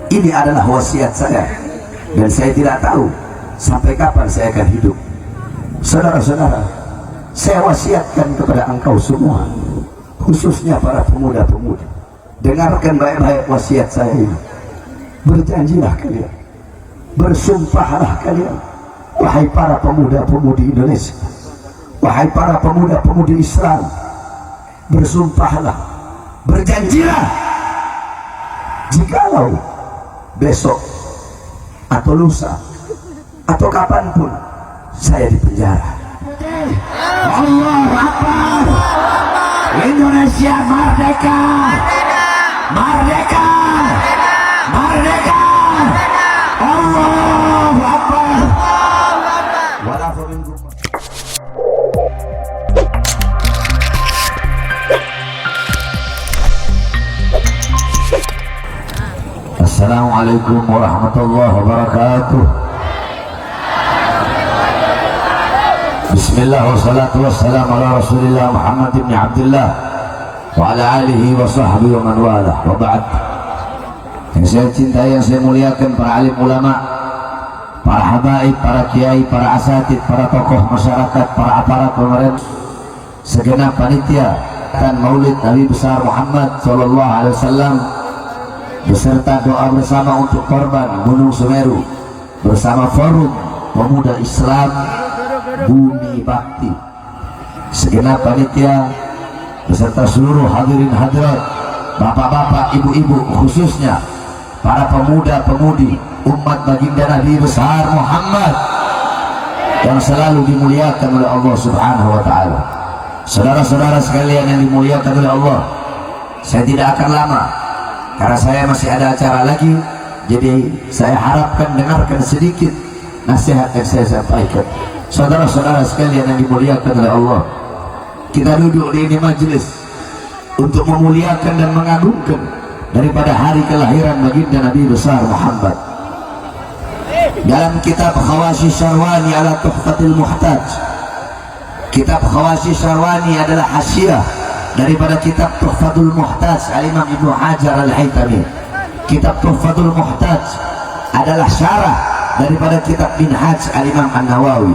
Ini adalah wasiat saya, dan saya tidak tahu sampai kapan saya akan hidup. Saudara-saudara, saya wasiatkan kepada engkau semua, khususnya para pemuda-pemudi, dengarkan baik-baik wasiat saya ini. Berjanjilah kalian, bersumpahlah kalian, wahai para pemuda-pemudi Indonesia, wahai para pemuda-pemudi Islam, bersumpahlah, berjanjilah, jikalau besok atau lusa atau kapanpun saya di penjara, Allahu Akbar, Indonesia merdeka, merdeka, merdeka, Allahu Akbar. Assalamualaikum warahmatullahi wabarakatuh. Bismillah wassalatu wassalamu ala Rasulillah Muhammad ibn Abdullah wa ala alihi wa sahbihi wa man walah, wa ba'd. Yang saya cintai, yang saya muliakan, para alim ulama, para habaib, para kiai, para asatid, para tokoh masyarakat, para aparat pemerintah, segenap panitia dan maulid Nabi besar Muhammad sallallahu alaihi wasallam, beserta doa bersama untuk korban Gunung Semeru bersama Forum Pemuda Islam Bumi Bakti, segenap panitia beserta seluruh hadirin hadirat, bapak-bapak, ibu-ibu, khususnya para pemuda-pemudi umat baginda Nabi besar Muhammad yang selalu dimuliakan oleh Allah Subhanahu wa taala. Saudara-saudara sekalian yang dimuliakan oleh Allah, saya tidak akan lama karena saya masih ada acara lagi, jadi saya harapkan dengarkan sedikit nasihat yang saya sampaikan. Saudara-saudara sekalian yang dimuliakan oleh Allah, kita duduk di ini majelis untuk memuliakan dan mengagungkan daripada hari kelahiran baginda Nabi besar Muhammad. Dalam kitab Khawashi Syarwani ala Tuhfatil Muhtaj, kitab Khawashi Syarwani adalah hasyiah daripada kitab Tuhfatul Muhtaj Al-Imam Ibnu Hajar Al-Haytami. Kitab Tuhfatul Muhtaj adalah syarah daripada kitab Minhaj Al-Imam An-Nawawi.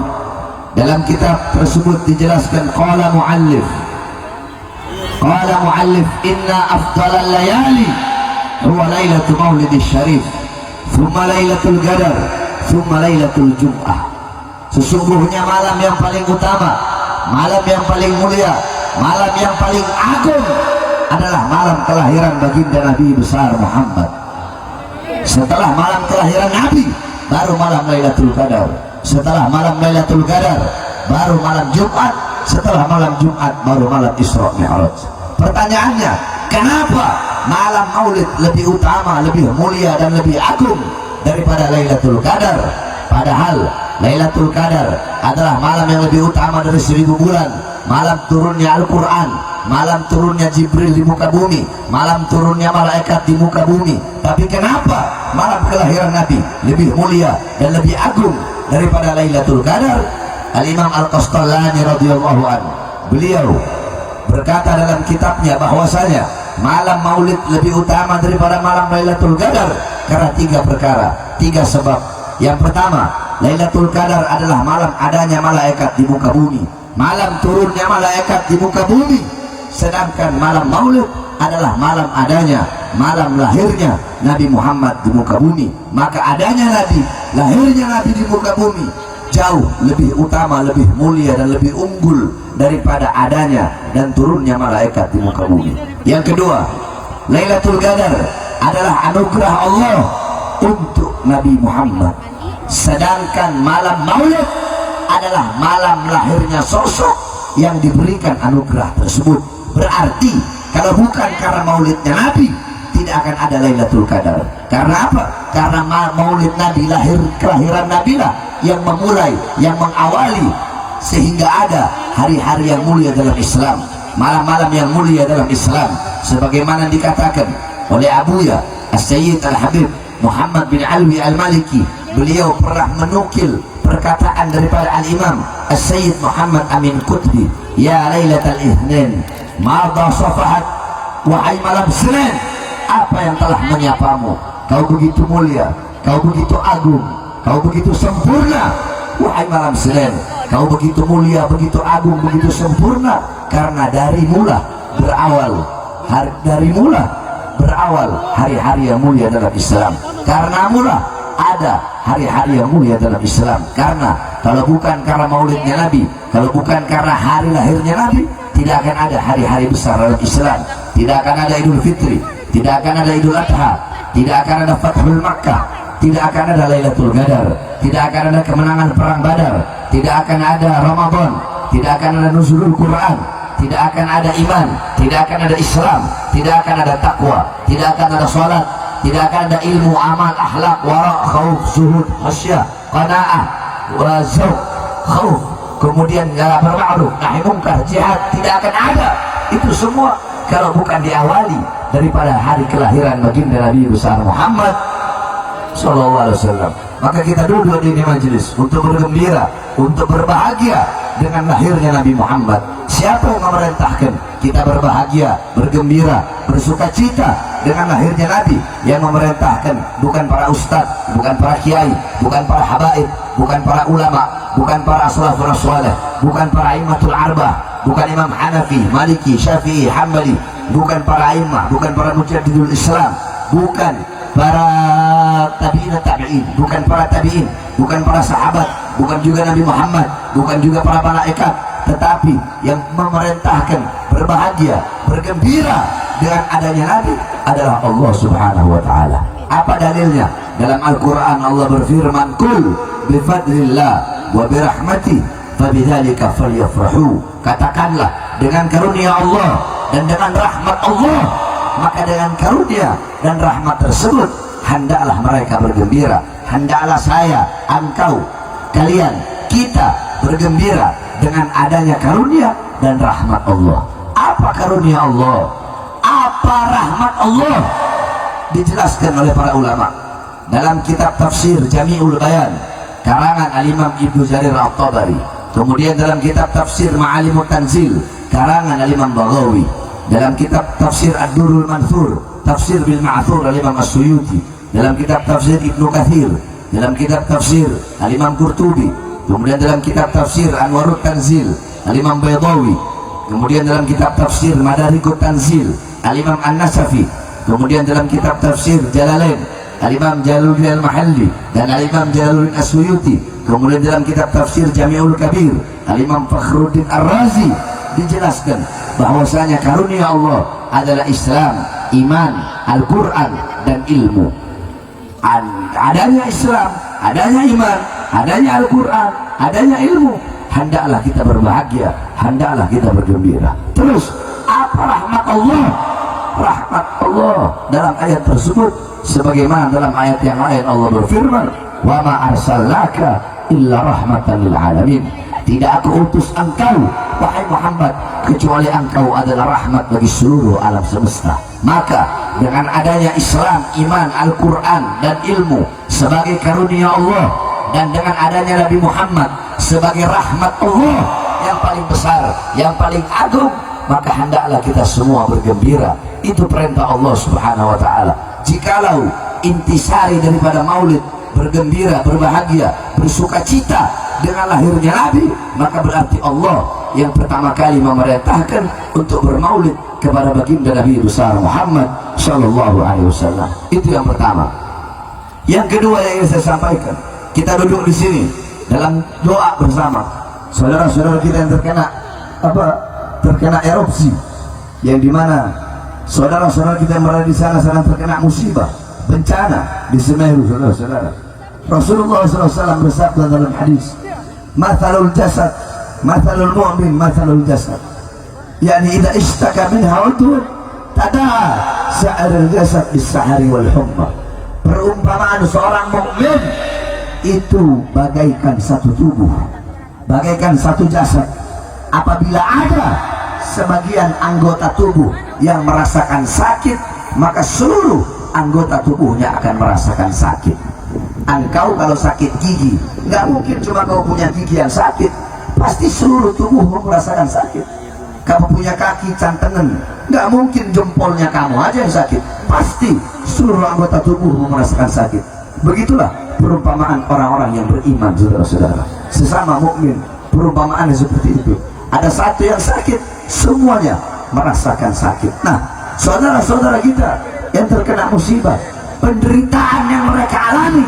Dalam kitab tersebut dijelaskan qala muallif inna afdalal layali huwa lailatul maulidis syarif, thumma lailatul qadar, thumma lailatul jum'ah. Sesungguhnya malam yang paling utama, malam yang paling mulia, malam yang paling agung adalah malam kelahiran baginda Nabi besar Muhammad. Setelah malam kelahiran Nabi, baru malam Lailatul Qadar. Setelah malam Lailatul Qadar, baru malam Jumat. Setelah malam Jumat, baru malam Isra Mi'raj. Pertanyaannya, kenapa malam Maulid lebih utama, lebih mulia dan lebih agung daripada Lailatul Qadar? Padahal Lailatul Qadar adalah malam yang lebih utama dari 1000 bulan, malam turunnya Al-Quran, malam turunnya Jibril di muka bumi, malam turunnya malaikat di muka bumi. Tapi kenapa malam kelahiran Nabi lebih mulia dan lebih agung daripada Lailatul Qadar? Al-Imam Al-Qastallani radhiyallahu anhu, beliau berkata dalam kitabnya bahwasanya malam Maulid lebih utama daripada malam Lailatul Qadar karena 3 perkara, 3 sebab. Yang pertama, Lailatul Qadar adalah malam adanya malaikat di muka bumi, malam turunnya malaikat di muka bumi. Sedangkan malam Maulid adalah malam adanya, malam lahirnya Nabi Muhammad di muka bumi. Maka adanya Nabi, lahirnya Nabi di muka bumi jauh lebih utama, lebih mulia dan lebih unggul daripada adanya dan turunnya malaikat di muka bumi. Yang kedua, Lailatul Qadar adalah anugerah Allah untuk Nabi Muhammad. Sedangkan malam Maulid adalah malam lahirnya sosok yang diberikan anugerah tersebut. Berarti kalau bukan karena maulidnya Nabi, tidak akan ada Lailatul Qadar. Karena apa? Karena maulid Nabi, kelahiran Nabi lah yang memulai, yang mengawali, sehingga ada hari-hari yang mulia dalam Islam, malam-malam yang mulia dalam Islam. Sebagaimana dikatakan oleh Abuya As-Sayyid Al-Habib Muhammad bin Alwi Al-Maliki, beliau pernah menukil perkataan daripada Al-Imam As-Sayyid Muhammad Amin Qutbi, ya Lailatul Ithnin madha safahat, wahai malam Senin, apa yang telah menyapamu? kau begitu mulia, kau begitu agung, kau begitu sempurna. Wahai malam Senin, kau begitu mulia, begitu agung, begitu sempurna, karena dari mula berawal hari-hari yang mulia dalam Islam. Karena mula ada hari-hari yang mulia dalam Islam. Karena kalau bukan karena maulidnya Nabi, kalau bukan karena hari lahirnya Nabi, tidak akan ada hari-hari besar dalam Islam. Tidak akan ada Idul Fitri, tidak akan ada Idul Adha, tidak akan ada Fathul Makkah, tidak akan ada Lailatul Qadar, tidak akan ada kemenangan perang Badar, tidak akan ada Ramadan, tidak akan ada nuzulul Quran, tidak akan ada iman, tidak akan ada Islam, tidak akan ada takwa, tidak akan ada salat, tidak akan ada ilmu, amal, akhlak, wara, khauf, zuhud, khasyah, qanaah, wa zauq, khauf, kemudian berma'ruf, nahi munkar, jihad, tidak akan ada. Itu semua kalau bukan diawali daripada hari kelahiran baginda Nabi besar Muhammad sallallahu alaihi wasallam. Maka kita duduk di ini majelis untuk bergembira, untuk berbahagia dengan lahirnya Nabi Muhammad. Siapa yang memerintahkan kita berbahagia, bergembira, bersuka cita dengan lahirnya Nabi? Yang memerintahkan bukan para ustadz, bukan para kiai, bukan para habaib, bukan para ulama, bukan para salafun salih, bukan para imamatul arbah, bukan Imam Hanafi, Maliki, Syafi'i, Hambali, bukan para imam, bukan para mujaddidul Islam, bukan para tabi'in, bukan para tabi'in, bukan para sahabat, bukan juga Nabi Muhammad, bukan juga para malaikat, tetapi yang memerintahkan berbahagia, bergembira dengan adanya Nabi adalah Allah Subhanahu wa taala. Apa dalilnya? Dalam Al-Qur'an Allah berfirman, "Qul bi fadlillah wa bi rahmati fabidzalika falyafrahu." Katakanlah, dengan karunia Allah dan dengan rahmat Allah, maka dengan karunia dan rahmat tersebut hendaklah mereka bergembira. Hendaklah saya, engkau, kalian, kita bergembira dengan adanya karunia dan rahmat Allah. Apa karunia Allah? Apa rahmat Allah? Dijelaskan oleh para ulama dalam kitab tafsir Jami'ul Bayan karangan Al-Imam Ibnu Jarir At-Tabari, kemudian dalam kitab tafsir Ma'alimut Tanzil karangan Al-Imam Baghawi, dalam kitab tafsir Ad-Durrul Manthur tafsir bil Ma'thur Al-Imam As-Suyuti, dalam kitab tafsir Ibnu Katsir, dalam kitab tafsir Al-Imam Qurtubi, kemudian dalam kitab tafsir Anwarut Tanzil Al-Imam Baydawi, kemudian dalam kitab tafsir Madarikut Tanzil Al-Imam An-Nasafi, kemudian dalam kitab tafsir Jalalain Al-Imam Jalaluddin Al-Mahalli dan Al-Imam Jalaluddin As-Suyuti, kemudian dalam kitab tafsir Jami'ul Kabir Al-Imam Fakhruddin Ar-Razi, dijelaskan bahwasanya karunia Allah adalah Islam, iman, Al-Quran dan ilmu. Adanya Islam, adanya iman, adanya Al-Quran, adanya ilmu, hendaklah kita berbahagia, hendaklah kita bergembira. Terus apa rahmat Allah? Rahmat Allah dalam ayat tersebut sebagaimana dalam ayat yang lain Allah berfirman, "Wa ma arsalnaka illa rahmatan lil alamin." Tidak aku utus engkau wahai Muhammad kecuali engkau adalah rahmat bagi seluruh alam semesta. Maka dengan adanya Islam, iman, Al-Quran dan ilmu sebagai karunia Allah, dan dengan adanya Nabi Muhammad sebagai rahmat Allah yang paling besar, yang paling agung, maka hendaklah kita semua bergembira. Itu perintah Allah Subhanahu wa taala. Jikalau intisari daripada maulid, bergembira, berbahagia, bersuka cita dengan lahirnya Nabi, maka berarti Allah yang pertama kali memerintahkan untuk bermaulid kepada baginda Nabi besar Muhammad sallallahu alaihi wasallam. Itu yang pertama. Yang kedua yang ingin saya sampaikan, kita duduk di sini dalam doa bersama saudara-saudara kita yang terkena erupsi, yang dimana saudara-saudara kita yang berada di sana sedang terkena musibah, bencana di Semeru. Saudara-saudara, Rasulullah SAW bersabda dalam hadis, "Mathalul jasad, mathalul mu'min, mathalul jasad." Yani idza ishtaka minha udhun tada'a sa'irul jasad bis-sahari wal humma. Perumpamaan seorang mukmin itu bagaikan satu tubuh, bagaikan satu jasad. Apabila ada sebagian anggota tubuh yang merasakan sakit, maka seluruh anggota tubuhnya akan merasakan sakit. Engkau kalau sakit gigi, nggak mungkin cuma kau punya gigi yang sakit, pasti seluruh tubuhmu merasakan sakit. Kamu punya kaki cantengan, nggak mungkin jempolnya kamu aja yang sakit, pasti pasti seluruh anggota tubuhmu merasakan sakit. Begitulah perumpamaan orang-orang yang beriman, saudara-saudara. Sesama mukmin perumpamaannya seperti itu. Ada satu yang sakit, semuanya merasakan sakit. Nah, saudara-saudara kita yang terkena musibah, penderitaan yang mereka alami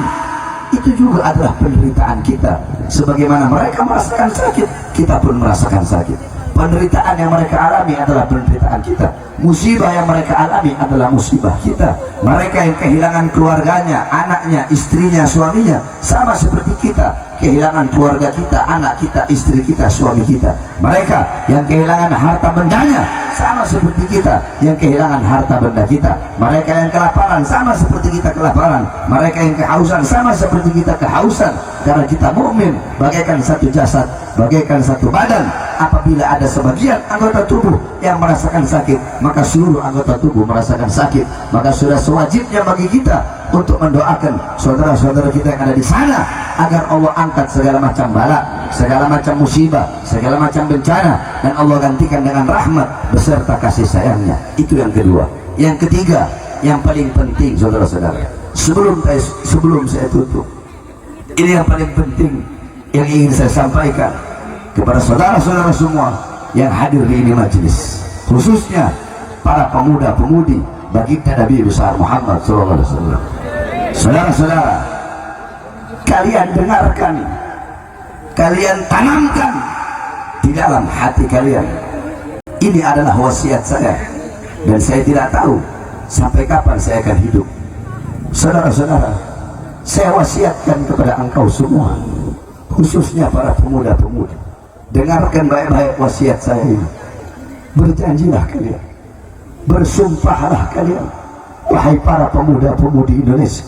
itu juga adalah penderitaan kita. Sebagaimana mereka merasakan sakit, kita pun merasakan sakit. Penderitaan yang mereka alami adalah penderitaan kita. Musibah yang mereka alami adalah musibah kita. Mereka yang kehilangan keluarganya, anaknya, istrinya, suaminya, sama seperti kita kehilangan keluarga kita, anak kita, istri kita, suami kita. Mereka yang kehilangan harta bendanya, sama seperti kita yang kehilangan harta benda kita. Mereka yang kelaparan, sama seperti kita kelaparan. Mereka yang kehausan, sama seperti kita kehausan. Karena kita mukmin, bagaikan satu jasad, bagaikan satu badan. Apabila ada sebagian anggota tubuh yang merasakan sakit, maka seluruh anggota tubuh merasakan sakit. Maka sudah sewajibnya bagi kita untuk mendoakan saudara-saudara kita yang ada di sana agar Allah angkat segala macam bala, segala macam musibah, segala macam bencana, dan Allah gantikan dengan rahmat beserta kasih sayangnya. Itu yang kedua. Yang ketiga, yang paling penting, saudara-saudara, sebelum saya tutup, ini yang paling penting yang ingin saya sampaikan kepada saudara-saudara semua yang hadir di ini majelis, khususnya para pemuda-pemudi baginda Nabi besar Muhammad SAW. Saudara-saudara, kalian dengarkan, kalian tanamkan di dalam hati kalian. Ini adalah wasiat saya, dan saya tidak tahu sampai kapan saya akan hidup. Saudara-saudara, saya wasiatkan kepada engkau semua, khususnya para pemuda-pemudi, dengarkan baik-baik wasiat saya ini. Berjanjilah kalian, bersumpahlah kalian, wahai para pemuda-pemudi Indonesia,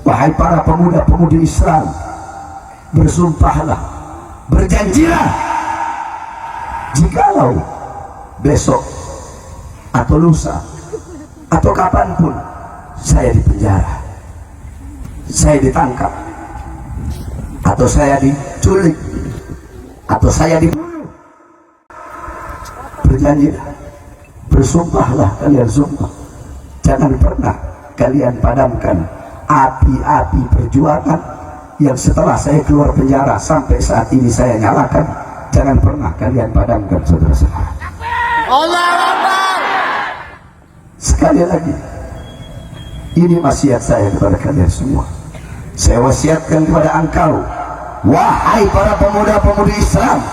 wahai para pemuda-pemudi Islam, bersumpahlah, berjanjilah, jikalau besok atau lusa atau kapanpun saya dipenjara, saya ditangkap, atau saya diculik, atau saya dibunuh, berjanjilah, bersumpahlah kalian semua, jangan pernah kalian padamkan api-api perjuangan yang setelah saya keluar penjara sampai saat ini saya nyalakan. Jangan pernah kalian padamkan, saudara-saudara. Allahu Akbar. Sekali lagi, ini wasiat saya kepada kalian semua. Saya wasiatkan kepada engkau, wahai para pemuda-pemudi Islam,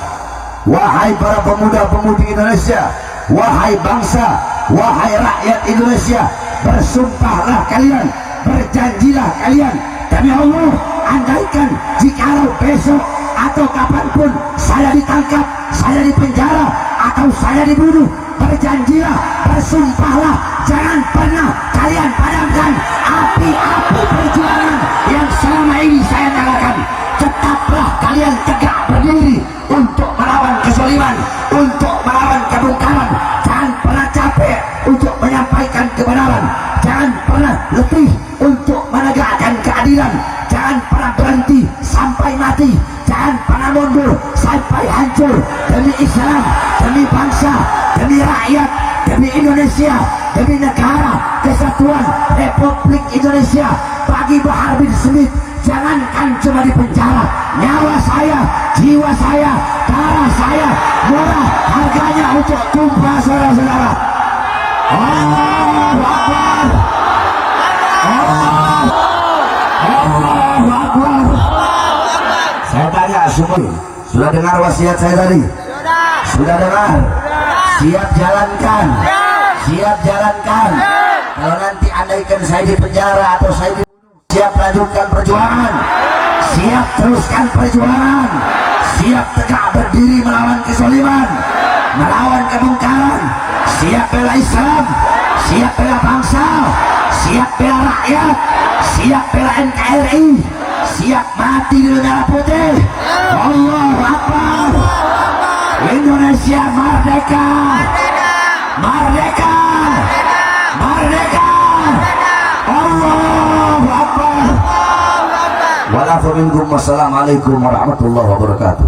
wahai para pemuda-pemudi Indonesia, wahai bangsa, wahai rakyat Indonesia, bersumpahlah kalian, berjanjilah kalian demi Allah, andaikan jikalau besok atau kapanpun saya ditangkap, saya dipenjara, atau saya dibunuh, berjanjilah, bersumpahlah, jangan pernah kalian padamkan api-api perjuangan yang selama ini saya nyalakan. Tetaplah kalian tegak berdiri untuk melawan kezaliman, untuk melawan kebongkaran. Jangan pernah capek untuk menyampaikan kebenaran, jangan pernah letih untuk menegakkan keadilan, jangan pernah berhenti sampai mati, jangan pernah mundur sampai hancur demi Islam, demi bangsa, demi rakyat, demi Indonesia, demi negara kesatuan Republik Indonesia. Bagi Bahar bin Smith, jangankan cuma di penjara, nyawa saya, jiwa saya, darah saya murah harganya untuk tumpah, saudara-saudara. Allahu Akbar. Allahu Akbar. Saya tanya semua, sudah dengar wasiat saya tadi? Sudah dengar? Siap jalankan? Siap jalankan? Kalau nanti andaikan saya di penjara atau saya dibunuh, siap lanjutkan perjuangan, siap teruskan perjuangan, siap tegak berdiri melawan kezaliman, melawan kemungkaran, siap bela Islam, siap bela bangsa, siap bela rakyat, siap bela NKRI, siap mati di merah putih. Allahu Akbar. Indonesia merdeka, merdeka, merdeka. Allahu Akbar. Wassalamualaikum warahmatullahi wabarakatuh.